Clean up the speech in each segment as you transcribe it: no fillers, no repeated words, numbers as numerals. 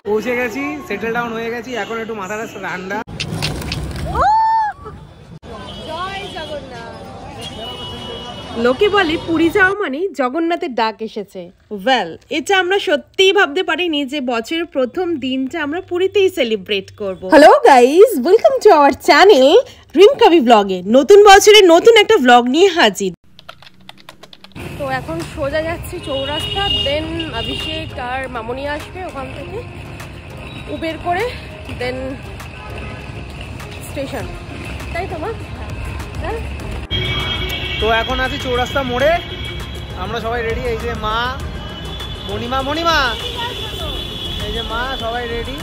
পৌঁছে গেছি, settle down হয়ে গেছি, এখন একটু মাথাটা ঠান্ডা। লোকে বলে পুরী যাওয়া মানে জগন্নাথের ডাক এসেছে। ওয়েল, এটা আমরা সত্যিই ভাবতে পারিনি যে বছরের প্রথম দিনটা আমরা পুরীতেই সেলিব্রেট করব। Hello guys, welcome to our channel dream কাবি ব্লগে। নতুন বছরে নতুন একটা ব্লগ নিয়ে হাজির। তো এখন সোজা যাচ্ছি চৌরাস্তা, দেন অভিষেক আর মামনি আসবে ওখান থেকে উবের করে, দেন স্টেশন, তাই তো মা? হ্যাঁ, তো এখন আছি চৌরাস্তা মোড়ে, আমরা সবাই রেডি। এই যে মা, মণিমা, এই যে মা, সবাই রেডি।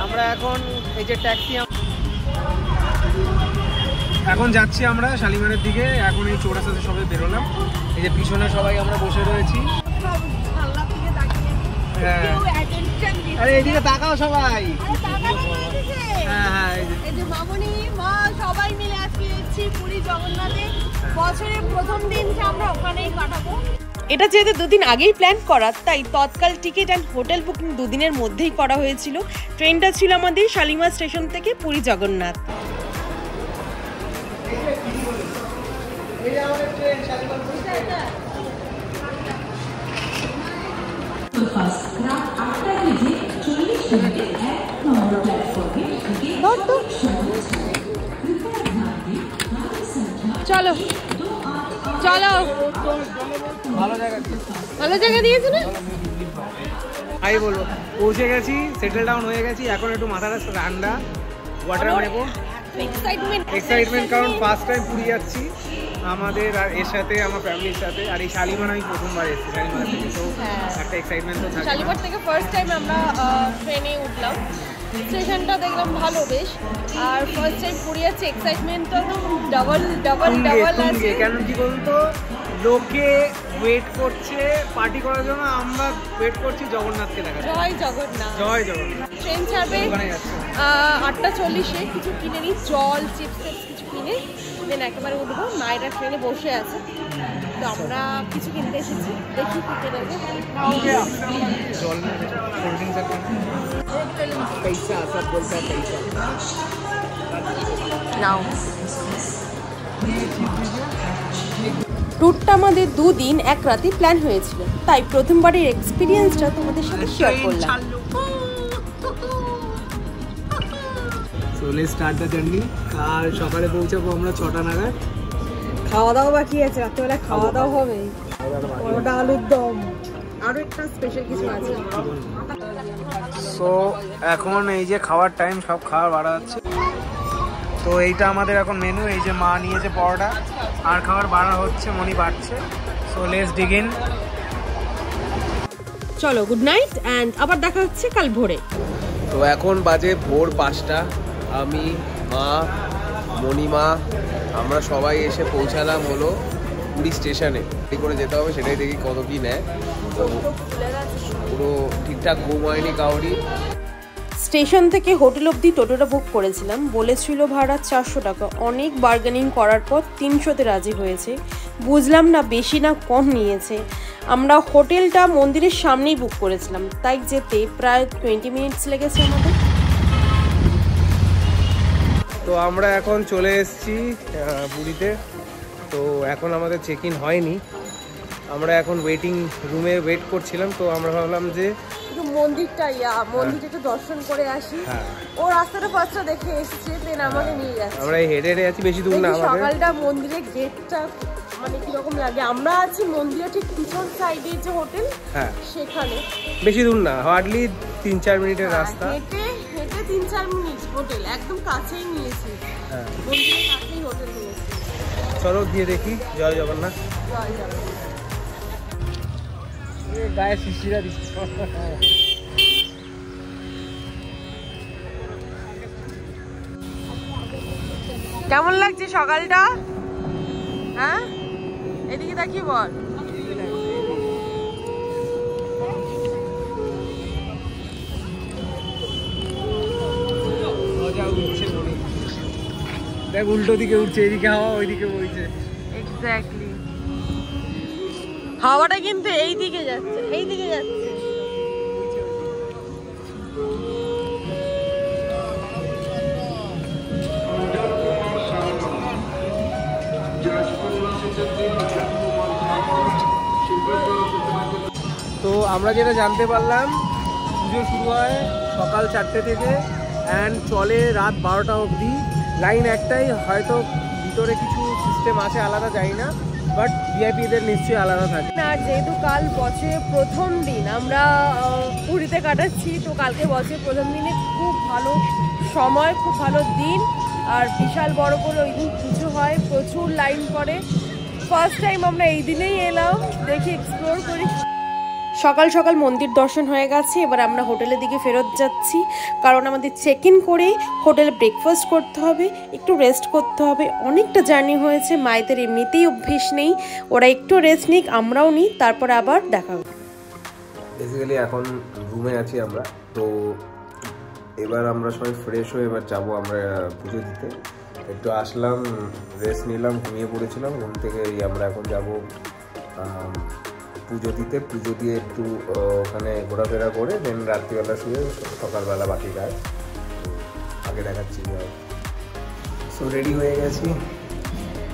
আমরা এখন এই যে ট্যাক্সি, এখন যাচ্ছি আমরা শালিমারের দিকে। এখন এই চৌরাস্তাতে সবাই বেরোলাম, এই যে পিছনে সবাই আমরা বসে রয়েছি। হ্যাঁ, আরে এইদিকে তাকাও সবাই। হ্যাঁ হ্যাঁ, এই যে মামনি মা সবাই মিলে আজকে যাচ্ছি পুরী জগন্নাথে। বছরের প্রথম দিনটা আমরা ওখানেই কাটাবো। এটা যেহেতু দুদিন আগেই প্ল্যান করা, তাই তৎকাল টিকিট অ্যান্ড হোটেল বুকিং দুদিনের মধ্যেই করা হয়েছিল। ট্রেনটা ছিল আমাদের শালিমার স্টেশন থেকে পুরী জগন্নাথ। চলো চলো, ভালো জায়গা দিয়েছে না? আমি বলবো পৌঁছে গেছি, সেটেল ডাউন হয়ে গেছি, এখন একটু মাথাটা ঠান্ডা, ওয়াটার নেবো। এক্সাইটমেন্ট, কারণ ফার্স্ট টাইম পুরী যাচ্ছি আমাদের আর এর সাথে আমার ফ্যামিলির সাথে। আর এই শালিমার আমি প্রথমবার এসেছি শালিমার থেকে, তো একটা এক্সাইটমেন্ট তো থাকে। শালিমার থেকে ফার্স্ট টাইম আমরা ট্রেনে উঠলাম, স্টেশনটা দেখলাম ভালো বেশ। আর ফার্স্ট টাইম পুরী যাচ্ছে, এক্সাইটমেন্ট তো ডাবল আছে। কেন কি বলুন তো, লোকে ওয়েট করছে পার্টি করার জন্য, আমরা ওয়েট করছি জগন্নাথকে দেখার। জয় জগন্নাথ, জয় জগন্নাথ। ট্রেন ছাড়বে 8:40-এ, কিছু কিনে নিই, জল চিপস কিছু কিনে দেন একেবারে উঠবো। মায়েরা ট্রেনে বসে আছে, তো আমরা কিছু কিনতে এসেছি, দেখি কি কিনে দেবো। জল, কোল্ড ড্রিঙ্কস, পয়সা সব বলতে পয়সা নাও। ট্যুরটা আমাদের 2 দিন 1 রাতে প্ল্যান হয়েছিল, তাই প্রথমবারের এক্সপিরিয়েন্সটা তোমাদের সাথে শেয়ার করলাম। So let's start the journey. কাল সকালে পৌঁছাবো আমরা 6টা নাগাদ। খাওয়া দাওয়া বাকি আছে, রাত্রেবেলা খাওয়া দাওয়া হবে, পরোটা আলুর দম, আরো একটা স্পেশাল কিছু আছে। সো এখন এই যে খাওয়ার টাইম, সব খাবার বাড়া হচ্ছে। তো এইটা আমাদের এখন মেনু। এই যে মা নিয়েছে পরোটা, আর খাবার বাড়া হচ্ছে, মনি বাড়ছে। So let's dig in. চলো, গুড নাইট, অ্যান্ড আবার দেখা হচ্ছে কাল ভোরে। তো এখন বাজে ভোর 5টা। আমি, মা, মণিমা, আমরা সবাই এসে পৌঁছালাম হলো পুরী স্টেশনে। কী করে যেতে হবে সেটাই দেখি কত কি নেয়। তো পুরো ঠিকঠাক ঘুম হয়নি কাউরি। স্টেশন থেকে হোটেল অবধি টোটোটা বুক করেছিলাম, বলেছিল ভাড়া 400 টাকা। অনেক বার্গেনিং করার পর 300-তে রাজি হয়েছে। বুঝলাম না বেশি না কম নিয়েছে। আমরা হোটেলটা মন্দিরের সামনেই বুক করেছিলাম, তাই যেতে প্রায় 20 মিনিটস লেগেছে আমাদের। তো আমরা এখন চলে এসেছি পুরীতে। তো এখন আমাদের চেক ইন হয়নি, আমরা এখন ওয়েটিং রুমে ওয়েট করছিলাম। তো আমরা ভাবলাম যে মন্দিরটা মন্দিরটা একটু দর্শন করে আসি। ও রাস্তাটা ফার্স্টটা দেখে এসেছে, দেন আমাকে নিয়ে যাচ্ছে। আমরা হেঁটে হেঁটে আছি, বেশি দূর না আমাদের। সকালটা মন্দিরের গেটটা মানে কিরকম লাগে। আমরা আছি মন্দিরের ঠিক পিছন সাইডে যে হোটেল, সেখানে। বেশি দূর না, হার্ডলি 3-4 মিনিটের রাস্তা। হেঁটে 3-4 মিনিট হোটেল, একদম কাছেই নিয়েছি, মন্দিরের কাছেই হোটেল নিয়েছি। চলো দিয়ে দেখি। জয় জগন্নাথ। জয় জগন্নাথ। গায়ে শিশিরা দিচ্ছে। কেমন লাগছে সকালটা? হ্যাঁ, এদিকে দেখি বল। দেখ উল্টো দিকে উঠছে, এদিকে হাওয়া ওইদিকে বইছে। এক্স্যাক্টলি, হাওয়াটা কিন্তু এই দিকে যাচ্ছে, এই দিকে যাচ্ছে। তো আমরা যেটা জানতে পারলাম, পুজো শুরু হয় সকাল 4টে থেকে অ্যান্ড চলে রাত 12টা অবধি। লাইন একটাই, হয়তো ভিতরে কিছু সিস্টেম আছে আলাদা, জানি না, বাট ভিআইপিদের নিশ্চয়ই আলাদা থাকে। আর যেহেতু কাল বছরের প্রথম দিন আমরা পুরীতে কাটাচ্ছি, তো কালকে বছরের প্রথম দিনে খুব ভালো সময়, খুব ভালো দিন, আর বিশাল বড় করে ওই দিন পুজো হয়, প্রচুর লাইন পড়ে। ফার্স্ট টাইম আমরা এই দিনেই এলাম, দেখি এক্সপ্লোর করি। সকাল সকাল মন্দির দর্শন হয়ে গেছে, এবার আমরা হোটেলের দিকে ফেরত যাচ্ছি, কারণ আমাদের চেক ইন করে হোটেলে ব্রেকফাস্ট করতে হবে, একটু রেস্ট করতে হবে। অনেকটা জার্নি হয়েছে, মায়েদের এমনিতেই অভ্যেস নেই, ওরা একটু রেস্ট নিক, আমরাও নিই, তারপর আবার দেখা হবে। বেসিক্যালি এখন রুমে আছি আমরা, তো এবার আমরা সবাই ফ্রেশ হয়ে এবার যাবো আমরা পুজো দিতে। একটু আসলাম, রেস্ট নিলাম, ঘুমিয়ে পড়েছিলাম, ঘুম থেকে আমরা এখন যাব পুজো দিতে। পুজো দিয়ে একটু ওখানে ঘোরাফেরা করে দেন রাত্রিবেলা শুয়ে সকালবেলা বাকি কাজ আগে দেখাচ্ছি। সো রেডি হয়ে গেছি,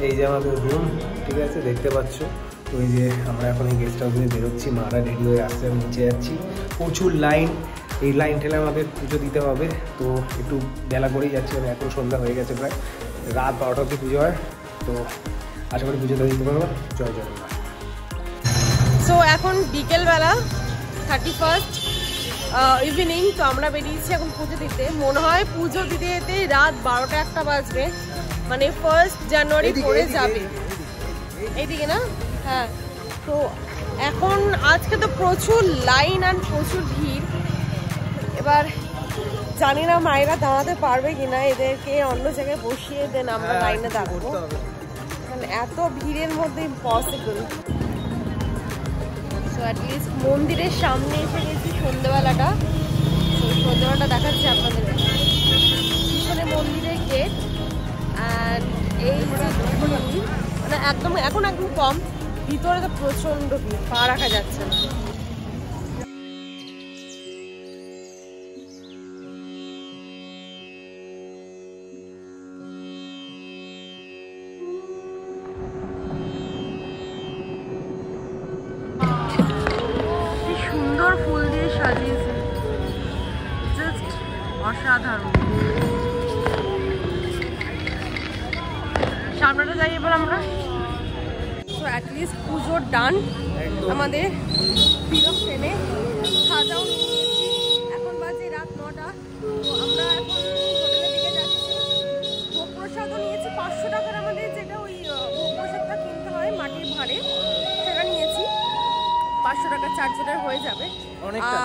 এই যে আমাদের রুম, ঠিক আছে, দেখতে পাচ্ছ। ওই যে আমরা এখন এই গেস্ট হাউসে বেরোচ্ছি, মারা রেডি হয়ে আসছে, আমি নিচে যাচ্ছি, প্রচুর লাইন। এই লাইন ঠেলে আমাদের পুজো দিতে হবে, তো একটু বেলা করেই যাচ্ছি, মানে এখন সন্ধ্যা হয়ে গেছে প্রায়, রাত 12টা অবধি পুজো হয়, তো আশা করি পুজোটা দিতে পারবো। জয় জগন্নাথ। সো এখন বিকেলবেলা 31st ইভিনিং, তো আমরা বেরিয়েছি এখন পুজো দিতে। মনে হয় পুজো দিতে যেতে রাত 12টা 1টা বাজবে, মানে 1 জানুয়ারি পড়ে যাবে। এইদিকে না? হ্যাঁ। তো এখন আজকে তো প্রচুর লাইন আর প্রচুর ভিড়। এবার জানি না মায়েরা দাঁড়াতে পারবে কিনা, এদেরকে অন্য জায়গায় বসিয়ে দেন আমরা লাইনে দাঁড়াবো, মানে এত ভিড়ের মধ্যে ইম্পসিবল। সো অ্যাটলিস্ট মন্দিরের সামনে এসে গেছি সন্ধ্যেবেলাটা, সন্ধ্যেবেলাটা দেখাচ্ছি আপনাদের। পিছনে মন্দিরের গেট, অ্যান্ড এই মানে একদম এখন একদম কম, ভিতরে তো প্রচণ্ড ভিড়, পা রাখা যাচ্ছে না। সুন্দর ফুল দিয়ে সাজিয়েছে, জাস্ট অসাধারণ। সামনেটা যাই এবার আমরা। সো অ্যাটলিস্ট পুজো ডান আমাদের, ফিরো ট্রেনে সাজাও নিয়েছি। এখন বাজে রাত 9টা, তো আমরা এখন হোটেলের দিকে যাচ্ছি। ভোগ প্রসাদও নিয়েছি 500 টাকার, আমাদের যেটা ওই ভোগ প্রসাদটা কিনতে হয় মাটির ভাঁড়ে, সেটা নিয়েছি 500 টাকা, 4 জনের হয়ে যাবে।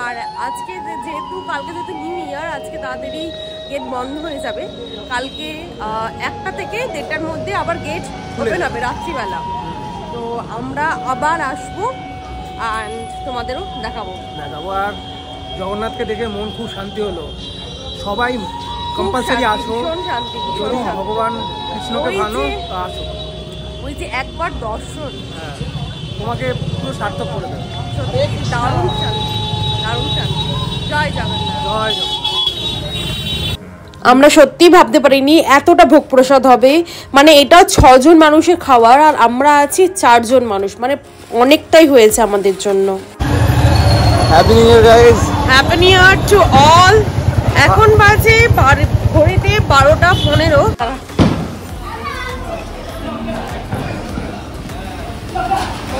আর আজকে যেহেতু কালকে যেহেতু নিউ ইয়ার, আজকে তাড়াতাড়ি গেট বন্ধ হয়ে যাবে। কালকে 1টা থেকে 1:30টার মধ্যে আবার গেট ওপেন হবে রাত্রিবেলা। তো আমরা আবার আসবো আর তোমাদেরও দেখাবো। আর জগন্নাথকে দেখে মন খুব শান্তি হলো। সবাই কম্পালসারি আসো, শান্তি, যদি ভগবান কৃষ্ণকে ভালো তা আসো। ওই যে একবার দর্শন তোমাকে পুরো সার্থক করে দেবে। দারুণ শান্তি, দারুণ শান্তি। জয় জগন্নাথ, জয় জগন্নাথ। আমরা সত্যি ভাবতে পারিনি এতটা ভোগ প্রসাদ হবে, মানে এটা 6 জন মানুষের খাওয়ার, আর আমরা আছি 4 জন মানুষ, মানে অনেকটাই হয়েছে আমাদের জন্য। Happy new year guys, happy new year to all. এখন বাজে ঘড়িতে 12টা 15।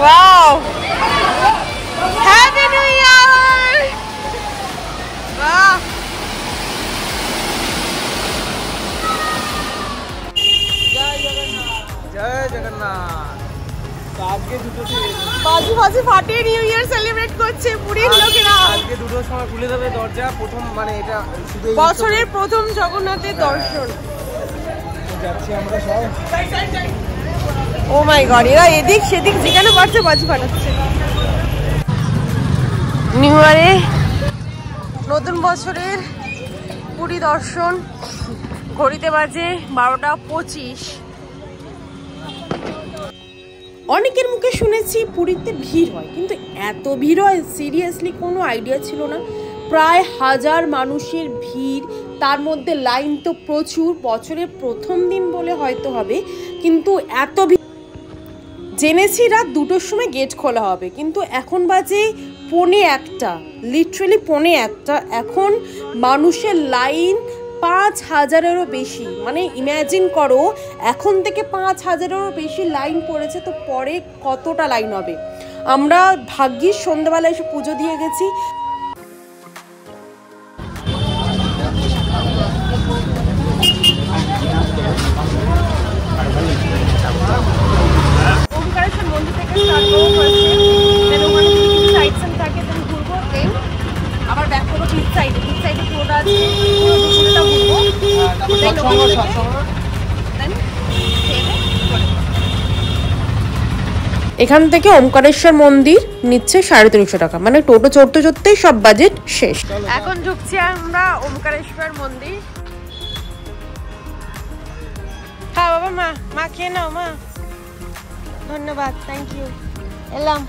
Wow, happy new year. বাহ, জয় জগন্নাথ। আজকে বাজি ফাটিয়ে নিউ ইয়ার সেলিব্রেট করছে পুরীর লোকেরা। আজকে 2টোর সময় খুলে দেবে দরজা, প্রথম, মানে এটা শুধু বছরের প্রথম জগন্নাথের দর্শন। যাচ্ছি আমরা সব। ও মাই গড, এরা এদিক সেদিক যেখানে পারছে বাজি ফাটাচ্ছে। নিউ ইয়ারে নতুন বছরের পুরী দর্শন, ঘড়িতে বাজে 12টা 25। অনেকের মুখে শুনেছি পুরীতে ভিড় হয়, কিন্তু এত ভিড় হয় সিরিয়াসলি কোনো আইডিয়া ছিল না। প্রায় 1000 মানুষের ভিড়, তার মধ্যে লাইন তো প্রচুর। বছরের প্রথম দিন বলে হয়তো হবে, কিন্তু এত ভিড় জেনেছি রাত 2টোর সময় গেট খোলা হবে, কিন্তু এখন বাজে 1:45, লিটারেলি 1:45। এখন মানুষের লাইন 5000-এরও বেশি। মানে ইম্যাজিন করো, এখন থেকে 5000-এরও বেশি লাইন পড়েছে, তো পরে কতটা লাইন হবে। আমরা ভাগ্যিস সন্ধ্যাবেলা এসে পুজো দিয়ে গেছি। ওমকারেশ্বর মন্দির থেকে স্টার্ট করবো ফার্স্টে, দেন ওখানে কিছু সাইড সিন থাকে, দেন ঘুরবো, দেন আবার ব্যাক করবো বিচ সাইডে। বিচ সাইডে পুরোটা আছে, পুরো দুপুরটা ঘুরবো, দেন ওখান থেকে এখান থেকে ওমকারেশ্বর মন্দির নিচ্ছে 350 টাকা, মানে টোটো চড়তে চড়তেই সব বাজেট শেষ। এখন ঢুকছি আমরা ওমকারেশ্বর মন্দির। হ্যাঁ বাবা, মা খেয়ে নাও মা, ধন্যবাদ, থ্যাংক ইউ। এলাম,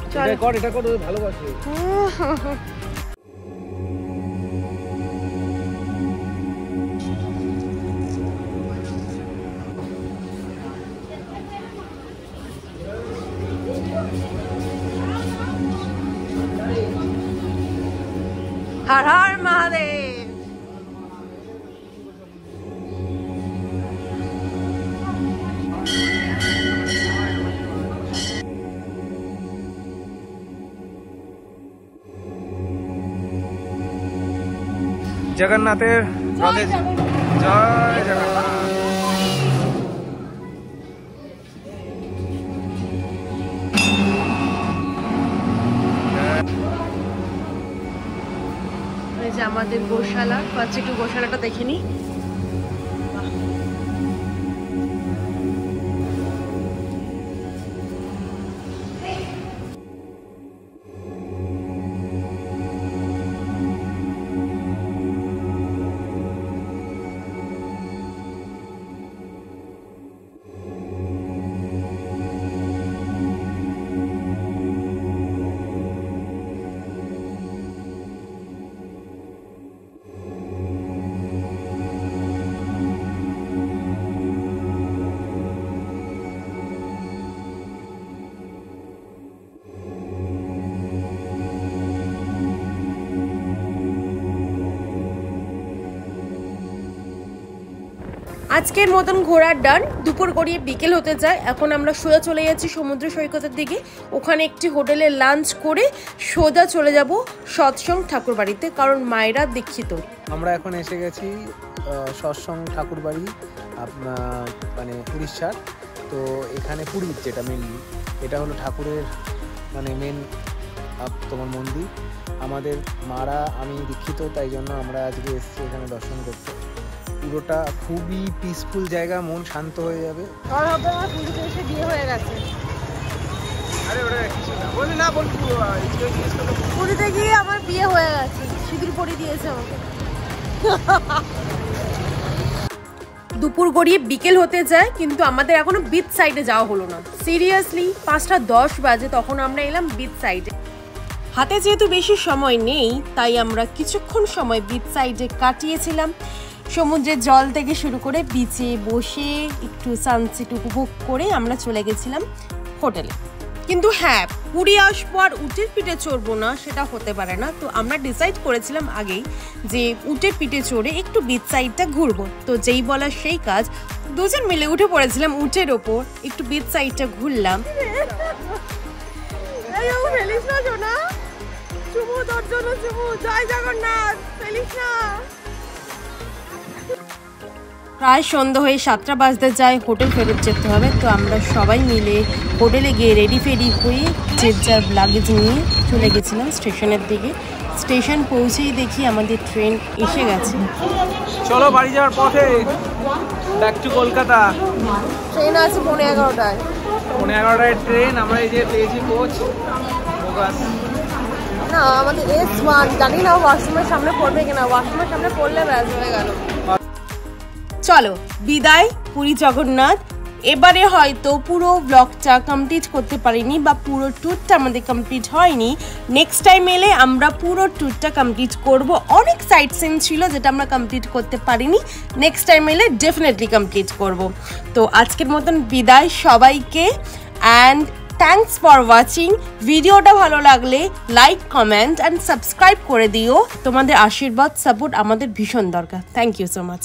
এটা কর ভালোবাসে। হর হর মহাদেব। জগন্নাথের রথে জয় জগন্নাথ। এই যে আমাদের গোশালা, ফার্স্ট একটু গোশালাটা দেখে নি। আজকের মতন ঘোরার ডান। দুপুর গড়িয়ে বিকেল হতে যায়। এখন আমরা সোজা চলে যাচ্ছি সমুদ্র সৈকতের দিকে। ওখানে একটি হোটেলে লাঞ্চ করে সোজা চলে যাব সৎসং ঠাকুর বাড়িতে, কারণ মায়েরা দীক্ষিত। আমরা এখন এসে গেছি সৎসং ঠাকুর বাড়ি, মানে উড়িষ্যার। তো এখানে পুরীর যেটা মেনলি, এটা হলো ঠাকুরের মানে মেন তোমার মন্দির। আমাদের মারা, আমি দীক্ষিত, তাই জন্য আমরা আজকে এসেছি এখানে দর্শন করতে। পুরোটা খুবই পিসফুল জায়গা, মন শান্ত হয়ে যাবে। পুরীতে এসে বিয়ে হয়ে গেছে। আরে ওটা কিছু না, বলি না, বল পুরীতে গিয়ে আমার বিয়ে হয়ে গেছে, সিঁদুর পরিয়ে দিয়েছে আমাকে। দুপুর গড়িয়ে বিকেল হতে যায়, কিন্তু আমাদের এখনো বিচ সাইডে যাওয়া হলো না। সিরিয়াসলি 5:10 বাজে, তখন আমরা এলাম বিচ সাইডে। হাতে যেহেতু বেশি সময় নেই, তাই আমরা কিছুক্ষণ সময় বিচ সাইডে কাটিয়েছিলাম। সমুদ্রের জল থেকে শুরু করে বিচে বসে একটু সানসেট উপভোগ করে আমরা চলে গেছিলাম হোটেলে। কিন্তু হ্যাঁ, পুরী আসবো আর উটের পিঠে চড়বো না, সেটা হতে পারে না। তো আমরা ডিসাইড করেছিলাম আগেই যে উটের পিঠে চড়ে একটু বিচ সাইডটা ঘুরবো। তো যেই বলা সেই কাজ, দুজন মিলে উঠে পড়েছিলাম উটের ওপর, একটু বিচ সাইডটা ঘুরলাম। জয় জগন্নাথ, প্রায় সন্ধ্যা হয়ে 7টা বাজতে যায়, হোটেল ফেরত যেতে হবে। তো আমরা সবাই মিলে হোটেলে গিয়ে রেডি ফেডি হয়ে যে যার লাগেজ নিয়ে চলে গেছিলাম স্টেশনের দিকে। স্টেশন পৌঁছেই দেখি আমাদের ট্রেন এসে গেছে। চলো বাড়ি যাওয়ার পথে, ব্যাক টু কলকাতা। ট্রেন আছে 11:30টায়। 11:30টায় ট্রেন। আমরা এই যে পেয়েছি কোচ না, আমাদের S1। জানি না ওয়াশরুমের সামনে পড়বে কিনা, ওয়াশরুমের সামনে পড়লে ব্যাস হয়ে গেল। চলো বিদায় পুরী জগন্নাথ। এবারে হয়তো পুরো ব্লগটা কমপ্লিট করতে পারিনি বা পুরো ট্যুরটা আমাদের কমপ্লিট হয়নি। নেক্সট টাইম এলে আমরা পুরো ট্যুরটা কমপ্লিট করব। অনেক সাইট সিন ছিল যেটা আমরা কমপ্লিট করতে পারিনি, নেক্সট টাইম এলে ডেফিনেটলি কমপ্লিট করব। তো আজকের মতন বিদায় সবাইকে, অ্যান্ড থ্যাঙ্কস ফর ওয়াচিং। ভিডিওটা ভালো লাগলে লাইক, কমেন্ট অ্যান্ড সাবস্ক্রাইব করে দিও। তোমাদের আশীর্বাদ, সাপোর্ট আমাদের ভীষণ দরকার। Thank you so much.